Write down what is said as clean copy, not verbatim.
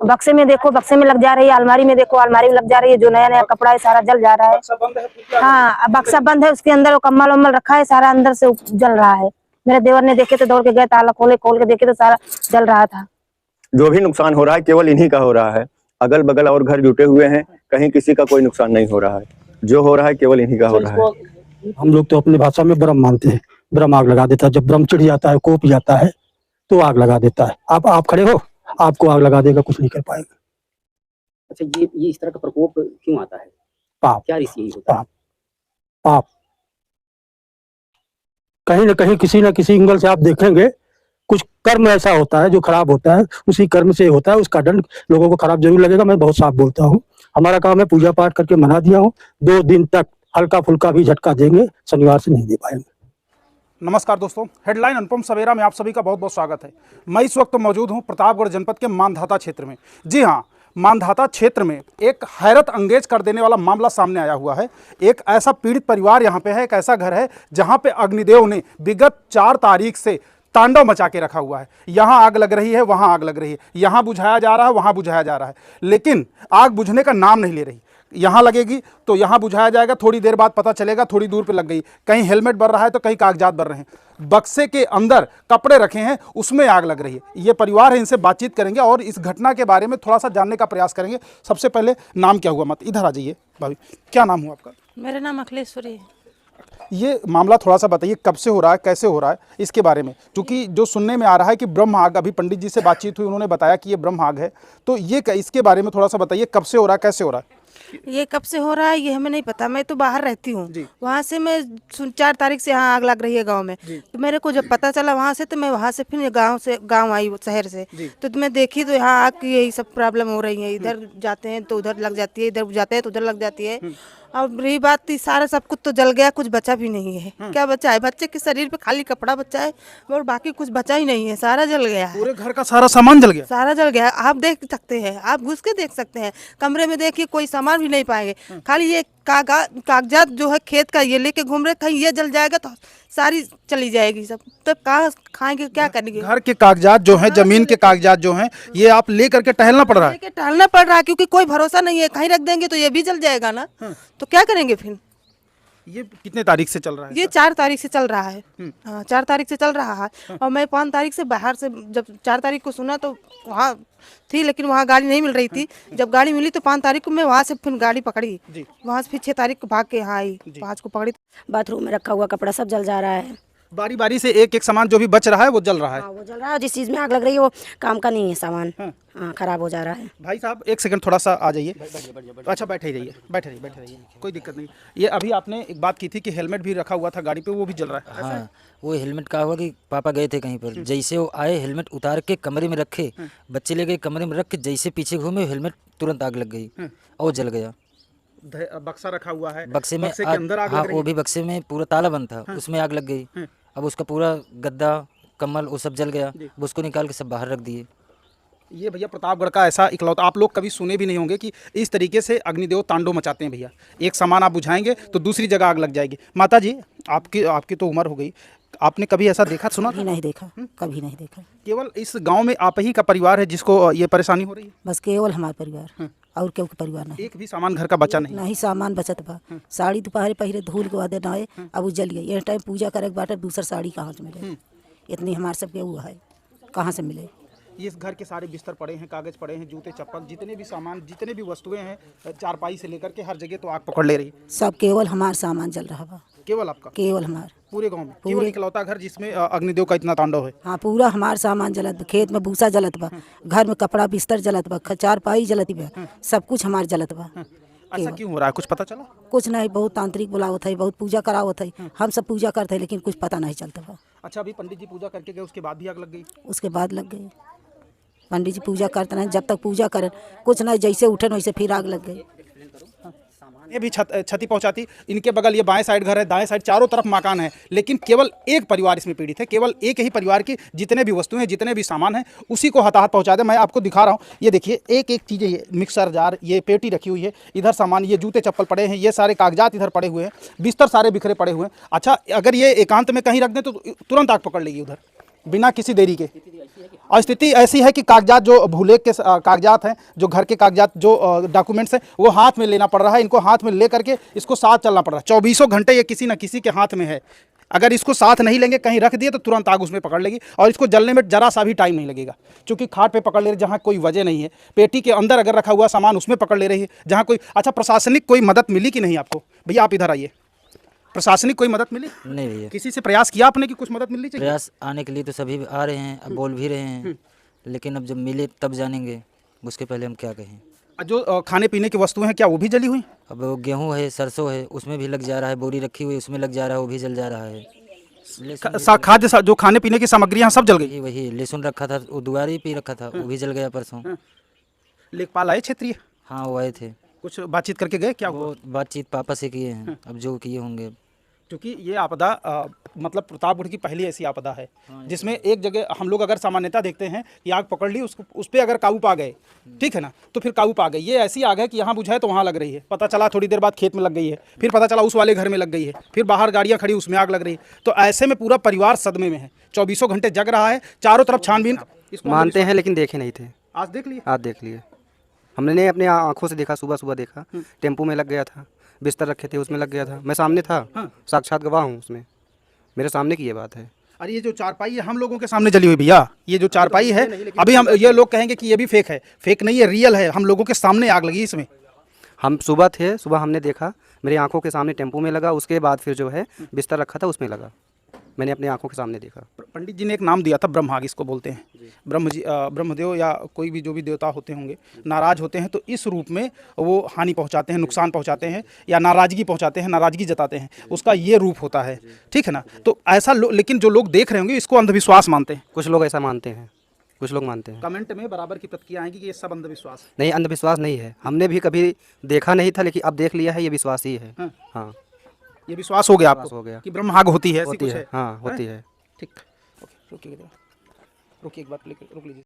बक्से में देखो, बक्से में लग जा रही है, अलमारी में देखो, अलमारी में लग जा रही है, जो नया नया कपड़ा है सारा जल जा रहा है। हाँ, बक्सा बंद है, उसके अंदर वो कम्बल वम्बल रखा है, सारा अंदर से जल रहा है। मेरे देवर ने देखे तो दौड़ के गए, ताला खोल के देखे तो सारा जल रहा था। जो भी नुकसान हो रहा है केवल इन्हीं का हो रहा है, अगल बगल और घर जुटे हुए हैं, कहीं किसी का कोई नुकसान नहीं हो रहा है। जो हो रहा है केवल इन्हीं का हो रहा है। हम लोग तो अपनी भाषा में ब्रह्म मानते हैं। ब्रह्म आग लगा देता है, जब ब्रह्म चिढ़ जाता है, कोप जाता है तो आग लगा देता है। आप खड़े हो, आपको आग लगा देगा, कुछ नहीं कर पाएगा। अच्छा, ये इस तरह का प्रकोप क्यों आता है? पाप, क्या ऋषि होता है? पाप कहीं न कहीं किसी न किसी एंगल से आप देखेंगे, कुछ कर्म ऐसा होता है जो खराब होता है, उसी कर्म से होता है, उसका दंड लोगों को खराब जरूर लगेगा। मैं बहुत साफ बोलता हूँ, हमारा काम है पूजा पाठ करके मना दिया हूँ। 2 दिन तक हल्का फुल्का भी झटका देंगे, शनिवार से नहीं दे पाएंगे। नमस्कार दोस्तों, हेडलाइन अनुपम सवेरा में आप सभी का बहुत बहुत स्वागत है। मैं इस वक्त मौजूद हूं प्रतापगढ़ जनपद के मानधाता क्षेत्र में। जी हां, मानधाता क्षेत्र में एक हैरत अंगेज कर देने वाला मामला सामने आया हुआ है। एक ऐसा पीड़ित परिवार यहां पे है, एक ऐसा घर है जहां पे अग्निदेव ने विगत 4 तारीख से तांडव मचा के रखा हुआ है। यहाँ आग लग रही है, वहाँ आग लग रही है, यहाँ बुझाया जा रहा है, वहाँ बुझाया जा रहा है, लेकिन आग बुझने का नाम नहीं ले रही। यहाँ लगेगी तो यहाँ बुझाया जाएगा, थोड़ी देर बाद पता चलेगा थोड़ी दूर पे लग गई। कहीं हेलमेट भर रहा है तो कहीं कागजात भर रहे हैं, बक्से के अंदर कपड़े रखे हैं, उसमें आग लग रही है। ये परिवार है, इनसे बातचीत करेंगे और इस घटना के बारे में थोड़ा सा जानने का प्रयास करेंगे। सबसे पहले नाम क्या हुआ? मत इधर आ जाइए भाभी, क्या नाम हुआ आपका? मेरा नाम अखिलेश्वरी है। ये मामला थोड़ा सा बताइए, कब से हो रहा है, कैसे हो रहा है, इसके बारे में। क्योंकि जो सुनने में आ रहा है कि ब्रह्म आग, अभी पंडित जी से बातचीत हुई, उन्होंने बताया कि ये ब्रह्म आग है, तो ये इसके बारे में थोड़ा सा बताइए, कब से हो रहा है, कैसे हो रहा है? ये कब से हो रहा है ये हमें नहीं पता। मैं तो बाहर रहती हूँ, वहाँ से मैं 4 तारीख से यहाँ आग लग रही है गांव में। तो मेरे को जब पता चला वहाँ से, तो मैं वहाँ से फिर गांव आई शहर से। तो मैं देखी तो यहाँ आग की यही सब प्रॉब्लम हो रही है। इधर जाते हैं तो उधर लग जाती है, इधर जाते हैं तो उधर लग जाती है। और रही बात थी, सारा सब कुछ तो जल गया, कुछ बचा भी नहीं है। क्या बचा है? बच्चे के शरीर पे खाली कपड़ा बचा है और बाकी कुछ बचा ही नहीं है, सारा जल गया है। पूरे घर का सारा सामान जल गया? सारा जल गया है, आप देख सकते हैं, आप घुस के देख सकते हैं। कमरे में देखिए, कोई सामान भी नहीं पाएंगे, खाली ये कागजात जो है खेत का, ये लेके घूम रहे। कहीं ये जल जाएगा तो सारी चली जाएगी सब, तो कहाँ खाएंगे, क्या करेंगे? घर के कागजात जो हैं, जमीन के कागजात जो हैं, ये आप ले करके टहलना पड़ रहा है? लेके टहलना पड़ रहा है, क्योंकि कोई भरोसा नहीं है, कहीं रख देंगे तो ये भी जल जाएगा ना, तो क्या करेंगे फिर? ये कितने तारीख से चल रहा है? ये 4 तारीख से चल रहा है। हाँ, 4 तारीख से चल रहा है। और मैं 5 तारीख से बाहर से, जब 4 तारीख को सुना तो वहाँ थी, लेकिन वहाँ गाड़ी नहीं मिल रही थी। जब गाड़ी मिली तो 5 तारीख को मैं वहाँ से फिर गाड़ी पकड़ी, वहाँ से फिर 6 तारीख को भाग के यहाँ आई, 5 को पकड़ी। बाथरूम में रखा हुआ कपड़ा सब जल जा रहा है। बारी बारी से एक एक सामान जो भी बच रहा है वो जल रहा है? हाँ, वो जल रहा है। जिस चीज में आग लग रही है वो काम का नहीं है सामान। हाँ, खराब हो जा रहा है। भाई साहब, एक सेकंड थोड़ा सा आ जाइए। अच्छा, बैठे ही रहिए, बैठे रहिए, कोई दिक्कत नहीं। ये अभी आपने एक बात की थी कि हेलमेट भी रखा हुआ था गाड़ी पे, वो भी जल रहा है? हाँ, वो हेलमेट का हुआ कि पापा गए थे कहीं पर, जैसे वो आए हेलमेट उतार के कमरे में रखे, बच्चे ले गए कमरे में रख के, जैसे पीछे घूमे हेलमेट तुरंत आग लग गई और जल गया। बक्सा रखा हुआ है, बक्से में के अंदर आग हाँ, लग रही वो भी बक्से में पूरा ताला बंद था, उसमें आग लग गई। अब उसका पूरा गद्दा कम्बल वो सब जल गया, उसको निकाल के सब बाहर रख दिए। ये भैया प्रतापगढ़ का ऐसा इकलौता, आप लोग कभी सुने भी नहीं होंगे कि इस तरीके से अग्निदेव तांडव मचाते हैं भैया। एक सामान आप बुझाएंगे तो दूसरी जगह आग लग जाएगी। माता जी, आपकी तो उम्र हो गई, आपने कभी ऐसा देखा, सुना? कभी नहीं देखा, कभी नहीं देखा। केवल इस गांव में आप ही का परिवार है जिसको ये परेशानी हो रही है? बस केवल हमारा परिवार, और केहू के परिवार नहीं। एक भी सामान घर का बचा नहीं? नहीं, सामान बचत बा। साड़ी दोपहर पहले धूल के बाद नए, अब वो जल गई। ये टाइम पूजा करे के बाटे दूसरा साड़ी कहाँ से मिले? इतनी हमारे सबके वो है, कहाँ से मिले? इस घर के सारे बिस्तर पड़े हैं, कागज पड़े हैं, जूते चप्पल, जितने भी सामान, जितने भी वस्तुएं हैं, चारपाई से लेकर के हर जगह तो आग पकड़ ले रही है। सब केवल हमारा सामान जल रहा बा। केवल आपका? केवल हमारा पूरे गांव में केवल इकलौता घर जिसमें अग्निदेव का इतना तांडव है? हाँ, पूरा हमारा सामान जलत बा। खेत में भूसा जलत बा, घर में कपड़ा बिस्तर जलत बा, चारपाई जलत बा, सब कुछ हमारा जलत बा। ऐसा क्यों हो रहा है, कुछ पता चला? कुछ नहीं, बहुत तांत्रिक बुलावत है, बहुत पूजा करावत है, हम सब पूजा करते हैं, लेकिन कुछ पता नहीं चलता बा। अच्छा, अभी पंडित जी पूजा करके गए, उसके बाद भी आग लग गई? उसके बाद लग गई। पंडित जी पूजा करते हैं, जब तक पूजा करें कुछ नहीं, जैसे उठे वैसे फिर आग लग गई। ये भी क्षति पहुंचाती। इनके बगल ये बाएं साइड घर है, दाएं साइड चारों तरफ मकान है, लेकिन केवल एक परिवार इसमें पीड़ित है। केवल एक ही परिवार की जितने भी वस्तुएं हैं, जितने भी सामान हैं, उसी को हताहत पहुंचा दे। मैं आपको दिखा रहा हूं, ये देखिए, एक एक चीज़ें, ये मिक्सर जार, ये पेटी रखी हुई है, इधर सामान, ये जूते चप्पल पड़े हैं, ये सारे कागजात इधर पड़े हुए हैं, बिस्तर सारे बिखरे पड़े हुए हैं। अच्छा, अगर ये एकांत में कहीं रख दें तो तुरंत आग पकड़ लेगी उधर। बिना किसी देरी के। और स्थिति ऐसी है कि कागजात जो भूले के कागजात हैं, जो घर के कागजात, जो डॉक्यूमेंट्स हैं, वो हाथ में लेना पड़ रहा है। इनको हाथ में ले करके इसको साथ चलना पड़ रहा है। 24 घंटे ये किसी न किसी के हाथ में है। अगर इसको साथ नहीं लेंगे, कहीं रख दिए तो तुरंत आग उसमें पकड़ लेगी और इसको जलने में जरा सा भी टाइम नहीं लगेगा। क्योंकि खाट पे पकड़ ले रहे, जहाँ कोई वजह नहीं है। पेटी के अंदर अगर रखा हुआ सामान उसमें पकड़ ले रही है, जहाँ कोई। अच्छा, प्रशासनिक कोई मदद मिली कि नहीं आपको? भैया आप इधर आइए। प्रशासनिक कोई मदद मिली? नहीं भैया, किसी से प्रयास किया आपने कि कुछ मदद मिलनी चाहिए? प्रयास आने के लिए तो सभी आ रहे हैं, अब बोल भी रहे हैं, लेकिन अब जब मिले तब जानेंगे, उसके पहले हम क्या कहें। जो खाने पीने की वस्तुएं हैं, क्या वो भी जली हुई? अब वो गेहूँ है, सरसों है, उसमें भी लग जा रहा है, बोरी रखी हुई उसमें लग जा रहा है, वो भी जल जा रहा है। खाद्य जो खाने पीने की सामग्रियां सब जल गई। वही लहसुन रखा था, वो दुआरे पे रखा था, वो भी जल गया परसों। लेखपाल आए क्षेत्रीय? हाँ वो आए थे, कुछ बातचीत करके गए? क्या हुआ? वो बातचीत पापा से किए हैं, अब जो किए होंगे। क्योंकि ये आपदा मतलब प्रतापगढ़ की पहली ऐसी आपदा है जिसमें एक जगह हम लोग अगर सामान्यतः देखते हैं कि आग पकड़ ली, उसको उस पर अगर काबू पा गए, ठीक है ना, तो फिर काबू पा गए। ये ऐसी आग है कि यहाँ बुझाए तो वहाँ लग रही है, पता चला थोड़ी देर बाद खेत में लग गई है, फिर पता चला उस वाले घर में लग गई है, फिर बाहर गाड़ियाँ खड़ी उसमें आग लग रही है। तो ऐसे में पूरा परिवार सदमे में है, 24 घंटे जग रहा है, चारों तरफ छानबीन। इसको मानते हैं लेकिन देखे नहीं थे। आज देख लिए? आज देख लिए, हमने अपने आंखों से देखा। सुबह सुबह देखा, टेम्पो में लग गया था, बिस्तर रखे थे उसमें लग गया था। मैं सामने था, साक्षात गवाह हूँ उसमें, मेरे सामने की ये बात है। अरे ये जो चारपाई है हम लोगों के सामने जली हुई भैया, ये जो चारपाई है, अभी हम ये लोग कहेंगे कि ये भी फेक है। फेक नहीं है, रियल है। हम लोगों के सामने आग लगी इसमें। हम सुबह थे, सुबह हमने देखा, मेरी आंखों के सामने टेम्पो में लगा। उसके बाद फिर जो है बिस्तर रखा था उसमें लगा, मैंने अपनी आंखों के सामने देखा। पंडित जी ने एक नाम दिया था, ब्रह्माग इसको बोलते हैं। ब्रह्मदेव या कोई भी जो भी देवता होते होंगे, नाराज होते हैं तो इस रूप में वो हानि पहुंचाते हैं, नुकसान पहुंचाते हैं या नाराजगी पहुंचाते हैं, नाराजगी जताते हैं, उसका ये रूप होता है, ठीक है ना। तो ऐसा लेकिन जो लोग देख रहे होंगे इसको अंधविश्वास मानते हैं। कुछ लोग ऐसा मानते हैं, कुछ लोग मानते हैं। कमेंट में बराबर की प्रतिक्रिया आएगी कि ये सब अंधविश्वास है। नहीं, अंधविश्वास नहीं है। हमने भी कभी देखा नहीं था, लेकिन अब देख लिया है, ये विश्वास ही है। हाँ, ये विश्वास हो गया आपको हो गया कि ब्रह्माग होती है, ऐसी होती कुछ है। है। हाँ, होती है। ठीक, रुकिए एक बार, रुक लीजिए।